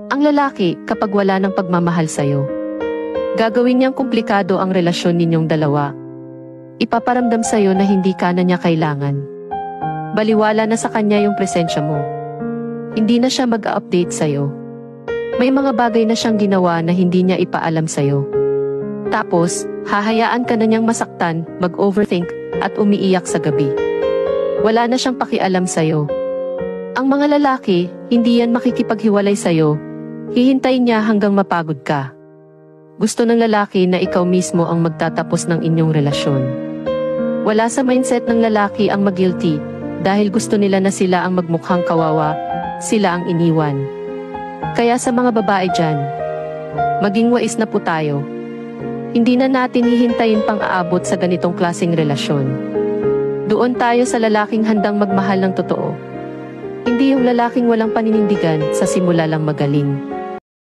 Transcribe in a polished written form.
Ang lalaki, kapag wala ng pagmamahal sa'yo, gagawin niyang komplikado ang relasyon ninyong dalawa. Ipaparamdam sa'yo na hindi ka na niya kailangan. Baliwala na sa kanya yung presensya mo. Hindi na siya mag-update sa'yo. May mga bagay na siyang ginawa na hindi niya ipaalam sa'yo. Tapos, hahayaan ka na niyang masaktan, mag-overthink, at umiiyak sa gabi. Wala na siyang pakialam sa'yo. Ang mga lalaki, hindi yan makikipaghiwalay sa'yo. Hihintayin niya hanggang mapagod ka. Gusto ng lalaki na ikaw mismo ang magtatapos ng inyong relasyon. Wala sa mindset ng lalaki ang mag-guilty, dahil gusto nila na sila ang magmukhang kawawa, sila ang iniwan. Kaya sa mga babae dyan, maging wais na po tayo. Hindi na natin hihintayin pang aabot sa ganitong klaseng relasyon. Doon tayo sa lalaking handang magmahal ng totoo. Hindi yung lalaking walang paninindigan, sa simula lang magaling.